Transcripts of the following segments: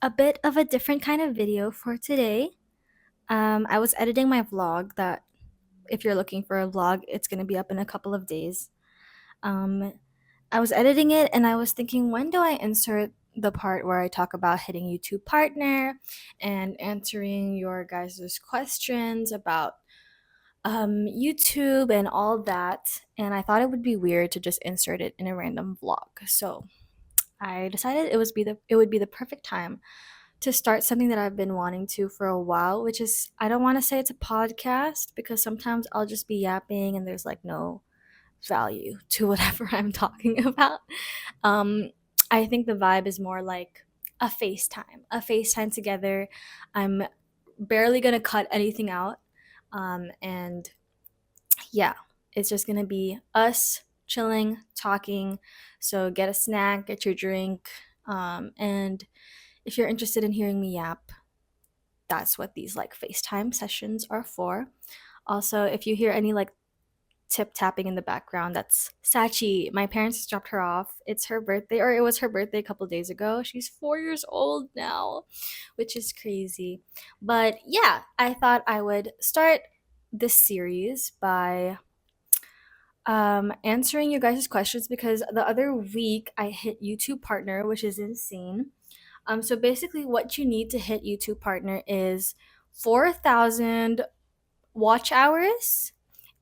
a bit of a different kind of video for today. I was editing my vlog that if you're looking for a vlog, it's going to be up in a couple of days. Um, I was editing it and I was thinking, when do I insert the part where I talk about hitting YouTube partner and answering your guys' questions about YouTube and all that? And I thought it would be weird to just insert it in a random vlog. So I decided it would be the perfect time to start something that I've been wanting to for a while, which is I don't want to say it's a podcast because sometimes I'll just be yapping and there's like no value to whatever I'm talking about. Um, I think the vibe is more like a FaceTime together. I'm barely gonna cut anything out. And yeah, it's just gonna be us chilling, talking. So get a snack, get your drink, and if you're interested in hearing me yap, that's what these like FaceTime sessions are for. Also, if you hear any like tip tapping in the background, that's Sachi. My parents just dropped her off. It's her birthday, or it was her birthday a couple days ago. She's 4 years old now, which is crazy. But yeah, I thought I would start this series by answering you guys' questions because the other week I hit YouTube partner, which is insane. So basically, what you need to hit YouTube partner is 4,000 watch hours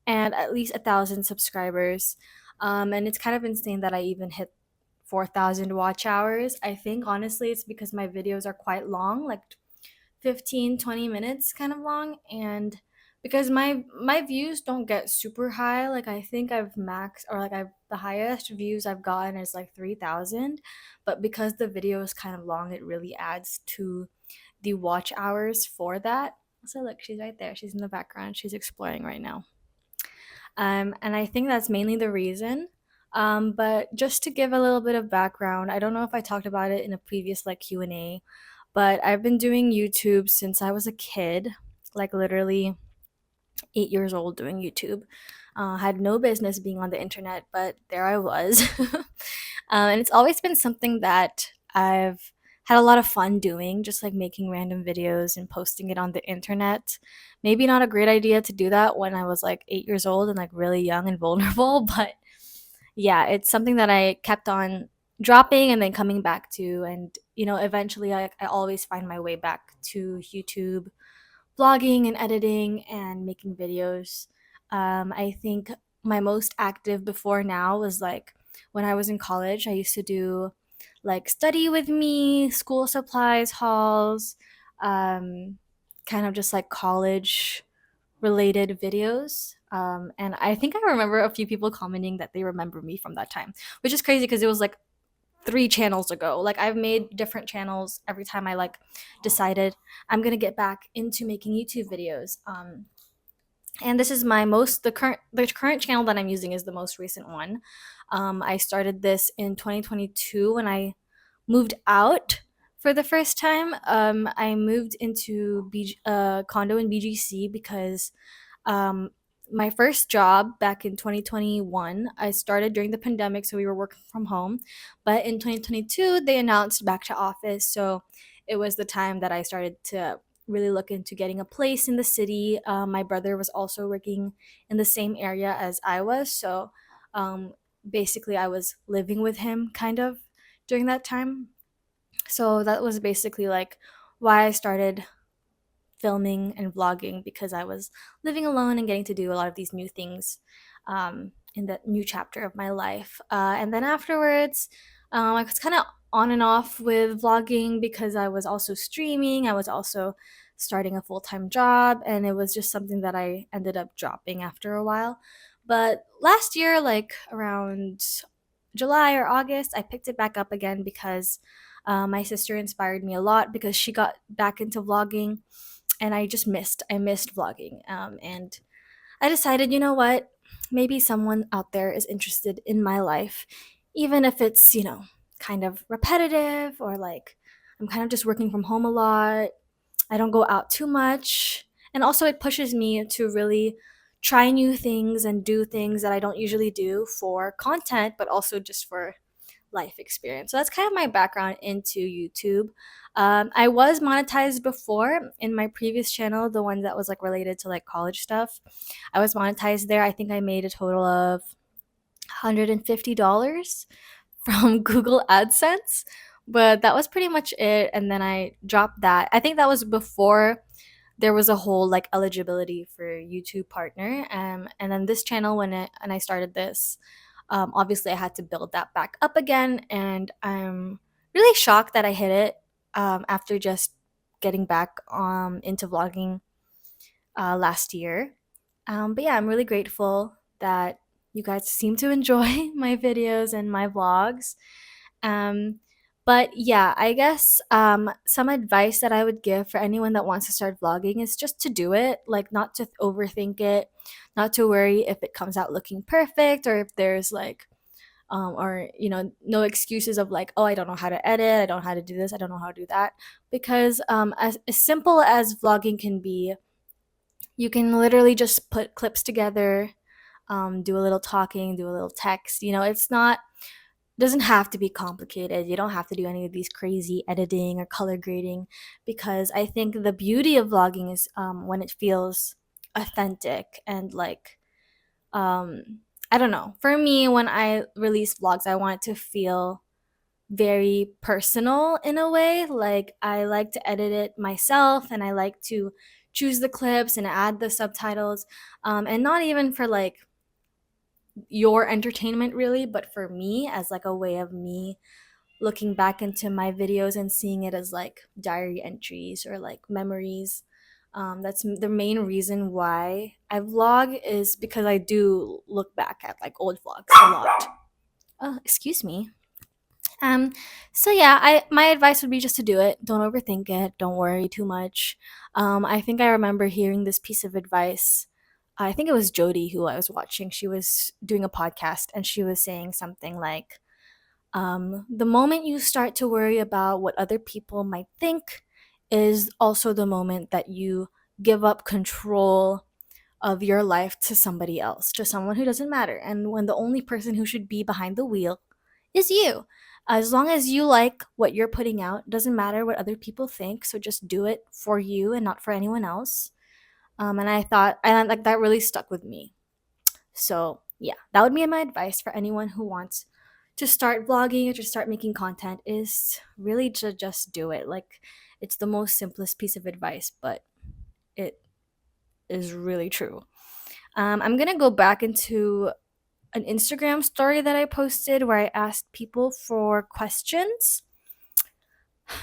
and at least 1,000 subscribers. And it's kind of insane that I even hit 4,000 watch hours. I think honestly, it's because my videos are quite long, like 15, 20 minutes kind of long, and because my views don't get super high. Like I think I've maxed, or like I've the highest views I've gotten is like 3,000, but because the video is kind of long, it really adds to the watch hours for that. So look, she's right there, she's in the background, she's exploring right now. And I think that's mainly the reason. But just to give a little bit of background, I don't know if I talked about it in a previous like Q&A, but I've been doing YouTube since I was a kid, like literally 8 years old doing YouTube. Had no business being on the internet, but there I was. And it's always been something that I've had a lot of fun doing, just like making random videos and posting it on the internet. Maybe not a great idea to do that when I was like 8 years old and like really young and vulnerable, but yeah, it's something that I kept on dropping and then coming back to. And, eventually I always find my way back to YouTube vlogging and editing and making videos. I think my most active before now was like when I was in college. I used to do like study with me, school supplies hauls, um, kind of just like college related videos. And I think I remember a few people commenting that they remember me from that time, which is crazy because it was like 3 channels ago. Like I've made different channels every time I like decided I'm gonna get back into making YouTube videos. And this is my most the current channel that I'm using is the most recent one. I started this in 2022 when I moved out for the first time. I moved into a condo in BGC because um, my first job back in 2021, I started during the pandemic, so we were working from home. But in 2022, they announced back to office, so it was the time that I started to really look into getting a place in the city. My brother was also working in the same area as I was, so um, basically, I was living with him kind of during that time. So that was basically like why I started filming and vlogging, because I was living alone and getting to do a lot of these new things in that new chapter of my life. And then afterwards, I was kind of on and off with vlogging because I was also streaming. I was also starting a full time job, and it was just something that I ended up dropping after a while. But last year, like around July or August, I picked it back up again because my sister inspired me a lot because she got back into vlogging, and I missed vlogging. And I decided, you know what, maybe someone out there is interested in my life, even if it's kind of repetitive, or like I'm kind of just working from home a lot. I don't go out too much, and also it pushes me to really try new things and do things that I don't usually do for content, but also just for life experience. So that's kind of my background into YouTube. I was monetized before in my previous channel, the one that was like related to like college stuff. I was monetized there. I think I made a total of $150 from Google AdSense, but that was pretty much it. And then I dropped that. I think that was before there was a whole like eligibility for YouTube partner. And then this channel, when I started this, obviously I had to build that back up again, and I'm really shocked that I hit it after just getting back into vlogging last year. But yeah, I'm really grateful that you guys seem to enjoy my videos and my vlogs. Um, but yeah, I guess some advice that I would give for anyone that wants to start vlogging is just to do it, like not to overthink it, not to worry if it comes out looking perfect or if there's like, or no excuses of like, oh, I don't know how to edit, I don't know how to do this, I don't know how to do that. Because as simple as vlogging can be, you can literally just put clips together, do a little talking, do a little text. It's not doesn't have to be complicated. You don't have to do any of these crazy editing or color grading, because I think the beauty of vlogging is when it feels authentic and like, I don't know. For me, when I release vlogs, I want it to feel very personal in a way. Like, I like to edit it myself, and I like to choose the clips and add the subtitles, and not even for like your entertainment really, but for me as like a way of me looking back into my videos and seeing it as like diary entries or like memories. That's the main reason why I vlog, is because I do look back at like old vlogs a lot. Oh, excuse me. Um, so yeah, I my advice would be just to do it. Don't overthink it. Don't worry too much. I think I remember hearing this piece of advice. I think it was Jody who I was watching. She was doing a podcast and she was saying something like, the moment you start to worry about what other people might think is also the moment that you give up control of your life to somebody else, to someone who doesn't matter. And when the only person who should be behind the wheel is you. As long as you like what you're putting out, doesn't matter what other people think. So just do it for you and not for anyone else. And I thought, and like that really stuck with me. So yeah, that would be my advice for anyone who wants to start vlogging or to start making content, is really to just do it. Like, it's the most simplest piece of advice, but it is really true. I'm gonna go back into an Instagram story that I posted where I asked people for questions.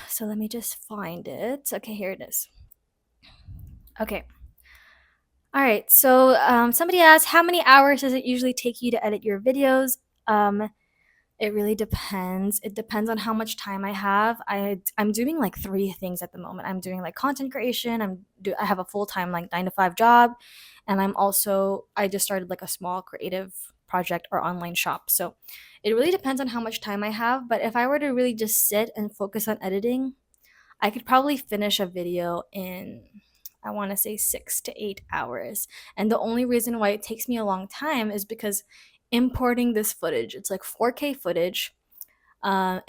So let me just find it. Okay, here it is. Okay. All right. So somebody asked, how many hours does it usually take you to edit your videos? It really depends. It depends on how much time I have. I'm doing like three things at the moment. I'm doing like content creation. I have a full-time like 9 to 5 job, and I just started like a small creative project or online shop. So it really depends on how much time I have. But if I were to really just sit and focus on editing, I could probably finish a video in, I want to say, 6 to 8 hours. And the only reason why it takes me a long time is because importing this footage, it's like 4K footage,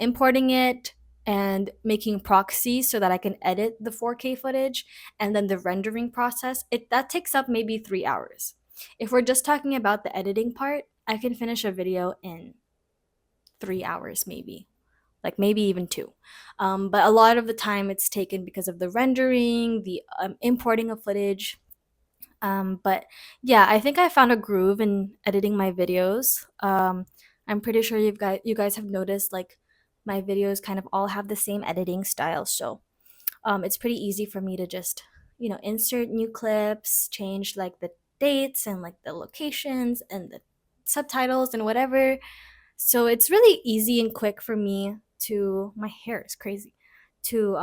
importing it and making proxies so that I can edit the 4K footage, and then the rendering process, that takes up maybe 3 hours. If we're just talking about the editing part, I can finish a video in 3 hours maybe, like maybe even two. But a lot of the time it's taken because of the rendering, the importing of footage. But yeah, I think I found a groove in editing my videos. I'm pretty sure you guys have noticed like my videos kind of all have the same editing style, so it's pretty easy for me to just insert new clips, change like the dates and like the locations and the subtitles and whatever. So it's really easy and quick for me to, my hair is crazy, to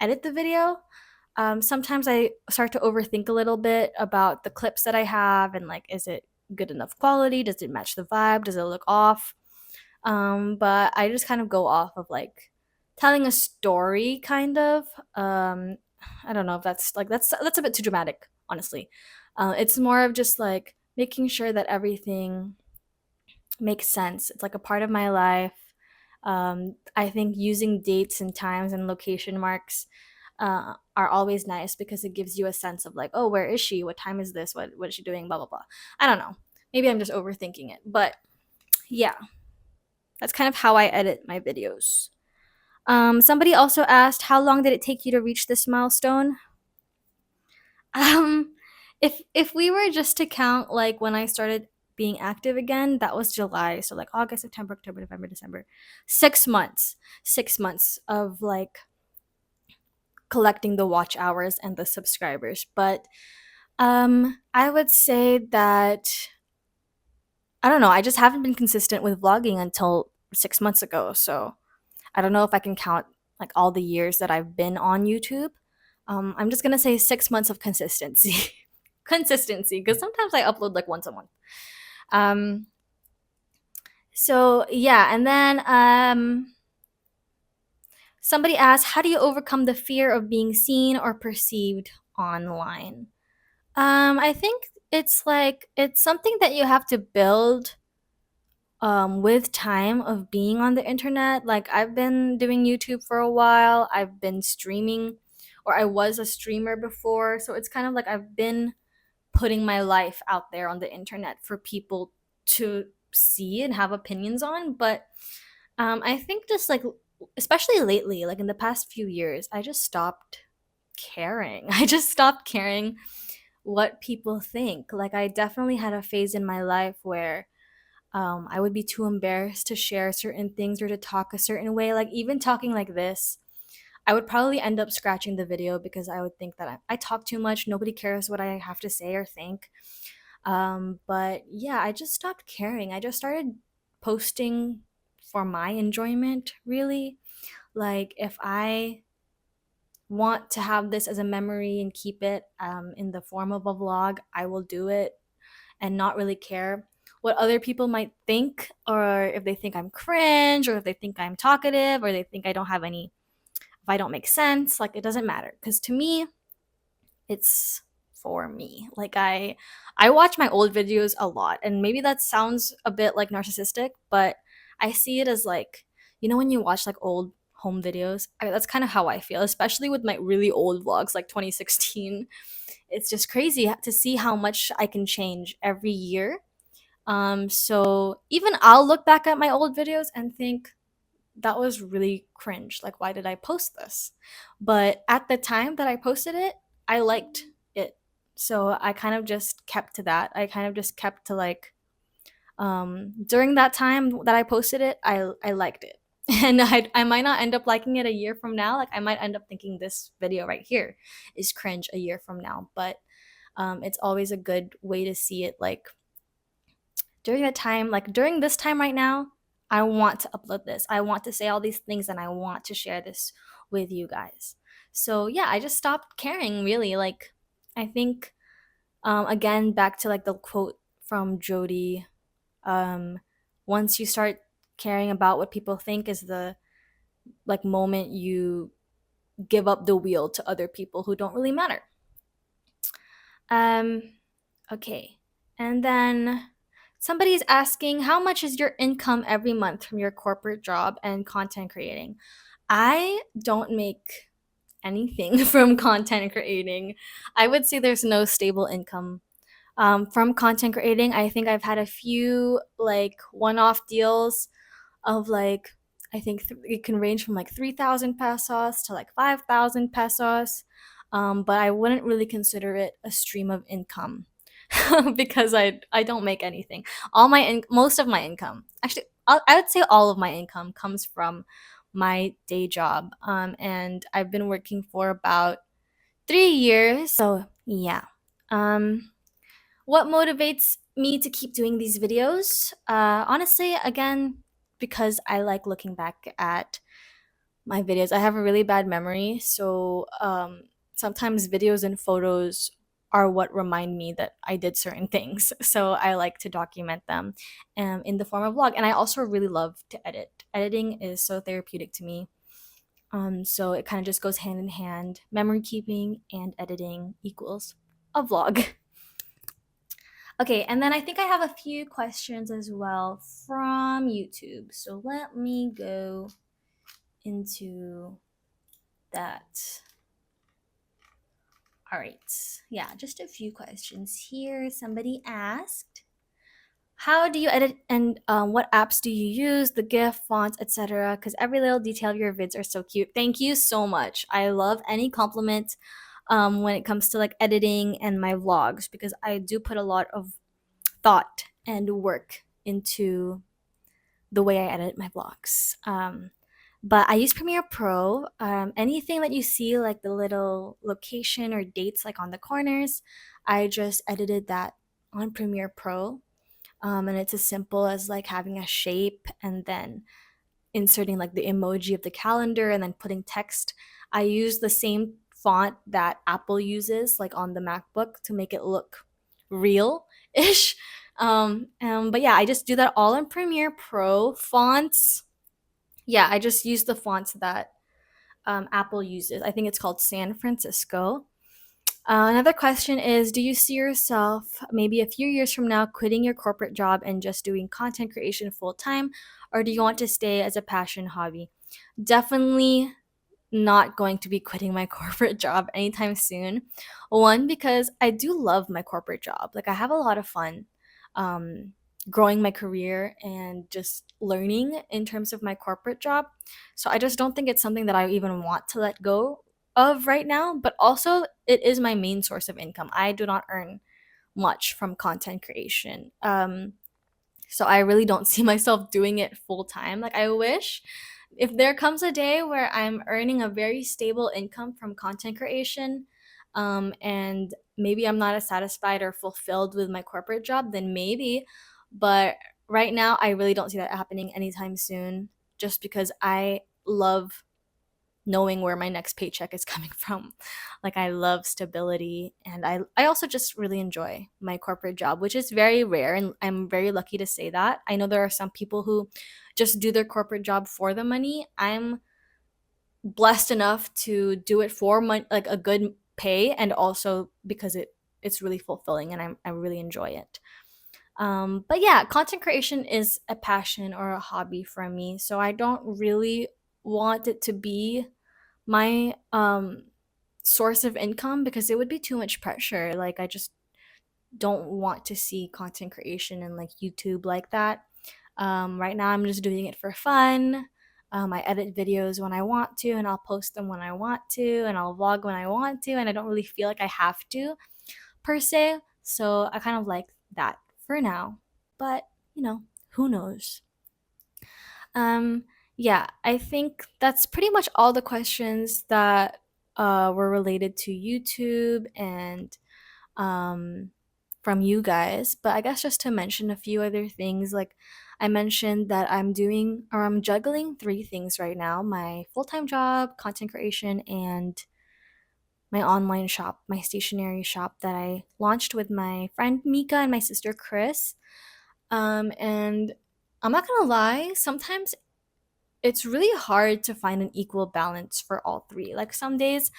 edit the video. Sometimes I start to overthink a little bit about the clips that I have, and like, is it good enough quality? Does it match the vibe? Does it look off? But I just kind of go off of like telling a story, kind of. I don't know if that's a bit too dramatic, honestly. It's more of just like making sure that everything makes sense. It's like a part of my life. I think using dates and times and location marks are always nice because it gives you a sense of like, oh, where is she? What time is this? What is she doing? Blah blah blah. I don't know. Maybe I'm just overthinking it, but yeah, that's kind of how I edit my videos. Somebody also asked, how long did it take you to reach this milestone? Um, if we were just to count like when I started being active again, that was July. So like August, September, October, November, December. 6 months. 6 months of like collecting the watch hours and the subscribers. But I would say that I don't know, I just haven't been consistent with vlogging until 6 months ago. So I don't know if I can count like all the years that I've been on YouTube. I'm just gonna say 6 months of consistency. Consistency, because sometimes I upload like once a month. Um, so yeah, and then somebody asked, how do you overcome the fear of being seen or perceived online? I think it's something that you have to build with time of being on the internet. Like I've been doing YouTube for a while. I've been streaming, or I was a streamer before. So it's kind of like I've been putting my life out there on the internet for people to see and have opinions on. But I think just like, especially lately, like in the past few years, I just stopped caring. I just stopped caring what people think. Like I definitely had a phase in my life where I would be too embarrassed to share certain things or to talk a certain way. Like even talking like this, I would probably end up scratching the video because I would think that I talk too much. Nobody cares what I have to say or think. But yeah, I just stopped caring. I just started posting for my enjoyment, really. Like if I want to have this as a memory and keep it in the form of a vlog, I will do it and not really care what other people might think, or if they think I'm cringe, or if they think I'm talkative, or they think I don't have any, if I don't make sense. Like it doesn't matter because to me, it's for me. Like I watch my old videos a lot, and maybe that sounds a bit like narcissistic, but I see it as like, you know, when you watch like old home videos, that's kind of how I feel, especially with my really old vlogs like 2016. It's just crazy to see how much I can change every year. So even I'll look back at my old videos and think that was really cringe. Like, why did I post this? But at the time that I posted it, I liked it. So I kind of just kept to that. I kind of just kept to like, during that time that I posted it, I liked it. And I might not end up liking it a year from now. Like, I might end up thinking this video right here is cringe a year from now. But it's always a good way to see it. Like, during that time, like during this time right now, I want to upload this. I want to say all these things and I want to share this with you guys. So yeah, I just stopped caring really. Like I think again back to like the quote from Jody, um once you start caring about what people think is the like moment you give up the wheel to other people who don't really matter. Um okay. And then somebody's asking, how much is your income every month from your corporate job and content creating? I don't make anything from content creating. I would say there's no stable income from content creating. I think I've had a few like one off deals of like, I think it can range from like 3,000 pesos to like 5,000 pesos. But I wouldn't really consider it a stream of income because I don't make anything. Most of my income, actually, I would say all of my income comes from my day job. And I've been working for about 3 years. So yeah. Um, what motivates me to keep doing these videos? Honestly, again, because I like looking back at my videos. I have a really bad memory, so sometimes videos and photos are what remind me that I did certain things. So I like to document them in the form of vlog. And I also really love to edit. Editing is so therapeutic to me. So it kind of just goes hand in hand. Memory keeping and editing equals a vlog. Okay, and then I think I have a few questions as well from YouTube. So let me go into that. All right. Yeah, just a few questions here. Somebody asked, how do you edit and what apps do you use, the GIF, fonts, etc.? Because every little detail of your vids are so cute. Thank you so much. I love any compliment when it comes to like editing and my vlogs because I do put a lot of thought and work into the way I edit my vlogs. But I use Premiere Pro. Anything that you see, like the little location or dates, like on the corners, I just edited that on Premiere Pro. And it's as simple as like having a shape and then inserting like the emoji of the calendar and then putting text. I use the same font that Apple uses, like on the MacBook, to make it look real ish. But yeah, I just do that all in Premiere Pro. Fonts, yeah, I just use the fonts that Apple uses. I think it's called San Francisco. Another question is, do you see yourself maybe a few years from now quitting your corporate job and just doing content creation full time? Or do you want to stay as a passion hobby? Definitely not going to be quitting my corporate job anytime soon. One, because I do love my corporate job. Like, I have a lot of fun um, growing my career and just learning in terms of my corporate job. So I just don't think it's something that I even want to let go of right now. But also, it is my main source of income. I do not earn much from content creation. So I really don't see myself doing it full time. Like, I wish if there comes a day where I'm earning a very stable income from content creation, and maybe I'm not as satisfied or fulfilled with my corporate job, then maybe. But right now, I really don't see that happening anytime soon just because I love knowing where my next paycheck is coming from. Like, I love stability and I also just really enjoy my corporate job, which is very rare and I'm very lucky to say that. I know there are some people who just do their corporate job for the money. I'm blessed enough to do it for like a good pay and also because it's really fulfilling and I really enjoy it. But yeah, content creation is a passion or a hobby for me, so I don't really want it to be my source of income because it would be too much pressure. Like, I just don't want to see content creation and like YouTube like that. Right now I'm just doing it for fun. I edit videos when I want to and I'll post them when I want to and I'll vlog when I want to and I don't really feel like I have to per se. So I kind of like that for now. But, you know, who knows? Um, yeah, I think that's pretty much all the questions that were related to YouTube and um, from you guys. But I guess just to mention a few other things, like I mentioned that I'm doing or I'm juggling three things right now: my full time job, content creation, and my online shop, my stationery shop that I launched with my friend Mika and my sister Chris. And I'm not gonna lie, sometimes it's really hard to find an equal balance for all three. Like, some days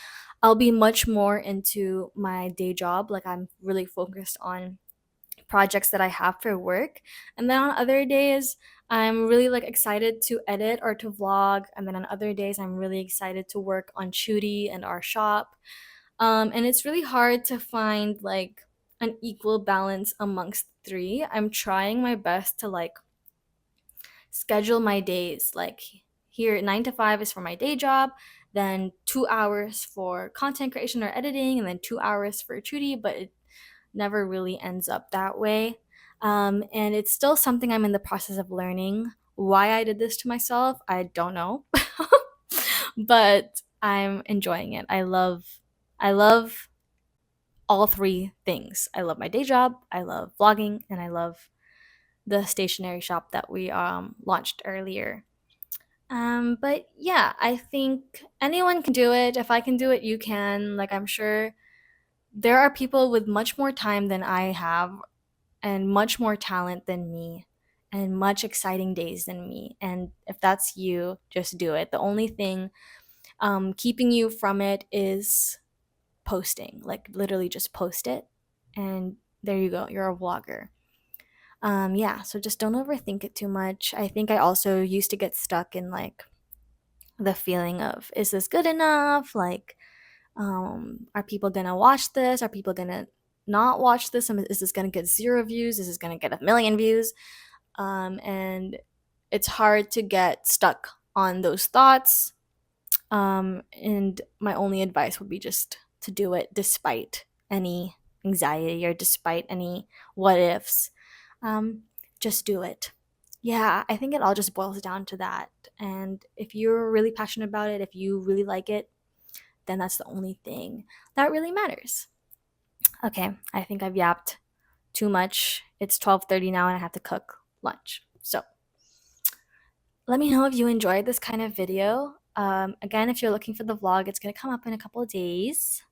I'll be much more into my day job, like I'm really focused on projects that I have for work. And then on other days, I'm really like excited to edit or to vlog. And then on other days, I'm really excited to work on Shooty and our shop. And it's really hard to find like an equal balance amongst three. I'm trying my best to like schedule my days. Like, here, 9 to 5 is for my day job, then 2 hours for content creation or editing, and then 2 hours for Trudy, but it never really ends up that way. And it's still something I'm in the process of learning. Why I did this to myself, I don't know. But I'm enjoying it. I love all three things. I love my day job, I love vlogging, and I love the stationery shop that we launched earlier. But yeah, I think anyone can do it. If I can do it, you can. Like, I'm sure there are people with much more time than I have, and much more talent than me, and much exciting days than me. And if that's you, just do it. The only thing keeping you from it is posting. Like, literally, just post it, and there you go, you're a vlogger. Yeah, so just don't overthink it too much. I think I also used to get stuck in like the feeling of, is this good enough? Like, are people gonna watch this? Are people gonna not watch this? Is this gonna get 0 views? Is this gonna get 1 million views? And it's hard to get stuck on those thoughts. And my only advice would be just to do it despite any anxiety or despite any what ifs. Um, just do it. Yeah, I think it all just boils down to that. And if you're really passionate about it, if you really like it, then that's the only thing that really matters. Okay, I think I've yapped too much. It's 12:30 now and I have to cook lunch. So, let me know if you enjoyed this kind of video. Again, if you're looking for the vlog, it's going to come up in a couple of days.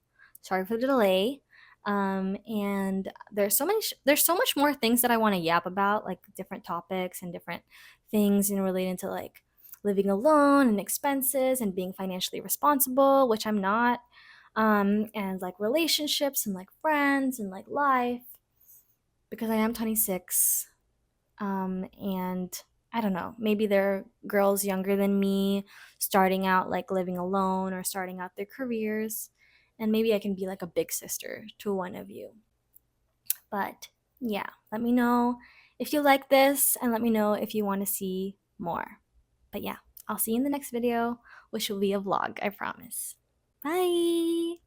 Sorry for the delay. And there's so much more things that I want to yap about, like different topics and different things, relating to like living alone and expenses and being financially responsible, which I'm not. And like relationships and like friends and like life, because I am 26. And I don't know, maybe there are girls younger than me starting out like living alone or starting out their careers, and maybe I can be like a big sister to one of you. But yeah, let me know if you like this and let me know if you want to see more. But yeah, I'll see you in the next video, which will be a vlog, I promise. Bye.